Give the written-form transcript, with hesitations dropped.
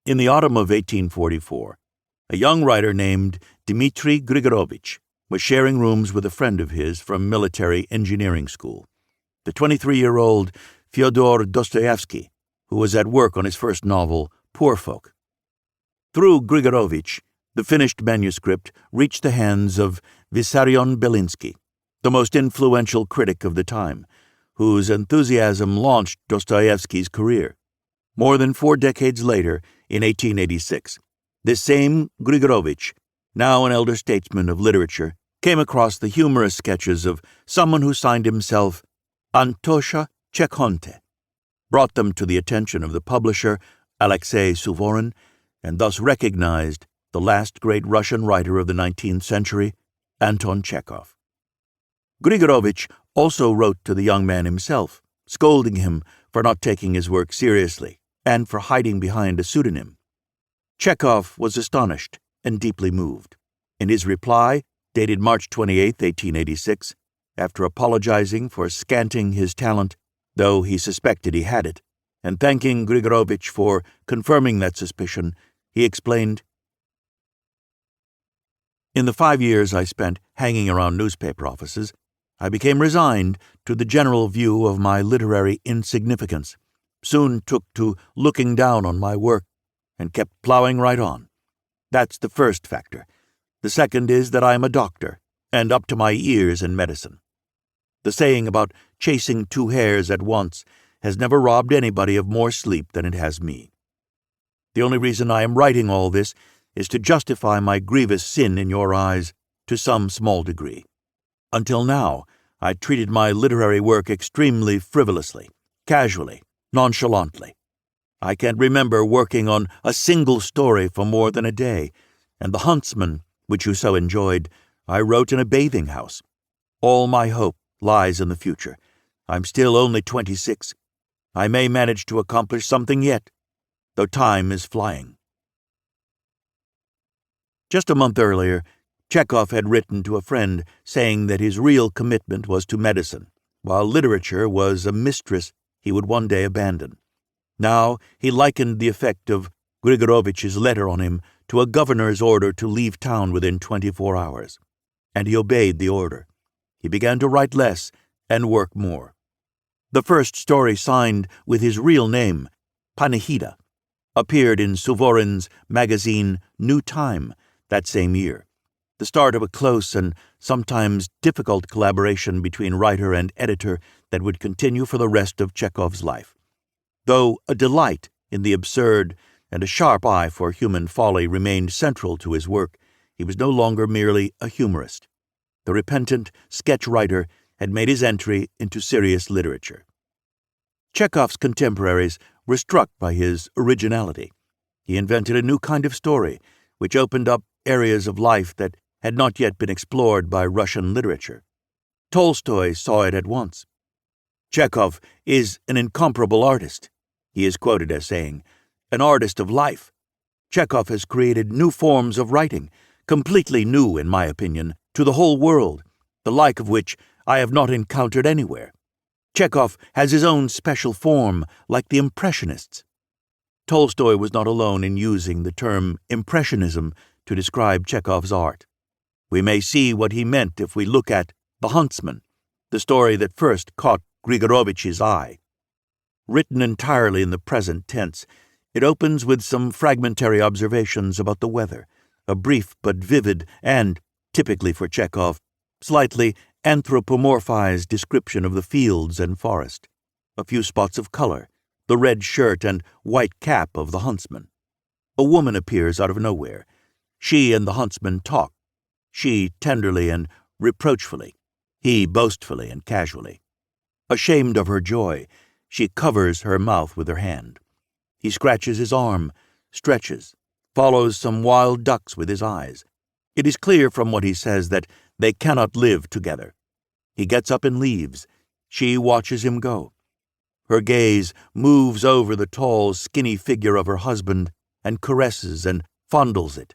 In the autumn of 1844, a young writer named Dmitry Grigorovich was sharing rooms with a friend of his from military engineering school, the 23-year-old Fyodor Dostoevsky, who was at work on his first novel, Poor Folk. Through Grigorovich, the finished manuscript reached the hands of Vissarion Belinsky, the most influential critic of the time, whose enthusiasm launched Dostoevsky's career. More than 4 decades later, in 1886, this same Grigorovich, now an elder statesman of literature, came across the humorous sketches of someone who signed himself Anton Chekhov, brought them to the attention of the publisher Alexei Suvorin, and thus recognized the last great Russian writer of the 19th century, Anton Chekhov. Grigorovich also wrote to the young man himself, scolding him for not taking his work seriously and for hiding behind a pseudonym. Chekhov was astonished and deeply moved. In his reply, dated March 28, 1886, after apologizing for scanting his talent, though he suspected he had it, and thanking Grigorovich for confirming that suspicion, he explained, "In the 5 years I spent hanging around newspaper offices, I became resigned to the general view of my literary insignificance, soon took to looking down on my work, and kept plowing right on. That's the first factor. The second is that I am a doctor, and up to my ears in medicine. The saying about chasing 2 hares at once has never robbed anybody of more sleep than it has me. The only reason I am writing all this is to justify my grievous sin in your eyes to some small degree. Until now, I treated my literary work extremely frivolously, casually, nonchalantly. I can't remember working on a single story for more than a day, and The Huntsman, which you so enjoyed, I wrote in a bathing house. All my hope lies in the future. I'm still only 26. I may manage to accomplish something yet, though time is flying." Just a month earlier, Chekhov had written to a friend saying that his real commitment was to medicine, while literature was a mistress he would one day abandon. Now he likened the effect of Grigorovich's letter on him to a governor's order to leave town within 24 hours. And he obeyed the order. He began to write less and work more. The first story signed with his real name, Panihida, appeared in Suvorin's magazine New Time that same year, the start of a close and sometimes difficult collaboration between writer and editor that would continue for the rest of Chekhov's life. Though a delight in the absurd and a sharp eye for human folly remained central to his work, he was no longer merely a humorist. The repentant sketch writer had made his entry into serious literature. Chekhov's contemporaries were struck by his originality. He invented a new kind of story, which opened up areas of life that had not yet been explored by Russian literature. Tolstoy saw it at once. Chekhov is an incomparable artist, he is quoted as saying, an artist of life. Chekhov has created new forms of writing, completely new, in my opinion, to the whole world, the like of which I have not encountered anywhere. Chekhov has his own special form, like the Impressionists. Tolstoy was not alone in using the term impressionism to describe Chekhov's art. We may see what he meant if we look at The Huntsman, the story that first caught Grigorovich's eye. Written entirely in the present tense, it opens with some fragmentary observations about the weather, a brief but vivid and, typically for Chekhov, slightly anthropomorphized description of the fields and forest, a few spots of color, the red shirt and white cap of the huntsman. A woman appears out of nowhere. She and the huntsman talk, she tenderly and reproachfully, he boastfully and casually. Ashamed of her joy, she covers her mouth with her hand. He scratches his arm, stretches, follows some wild ducks with his eyes. It is clear from what he says that they cannot live together. He gets up and leaves. She watches him go. Her gaze moves over the tall, skinny figure of her husband and caresses and fondles it.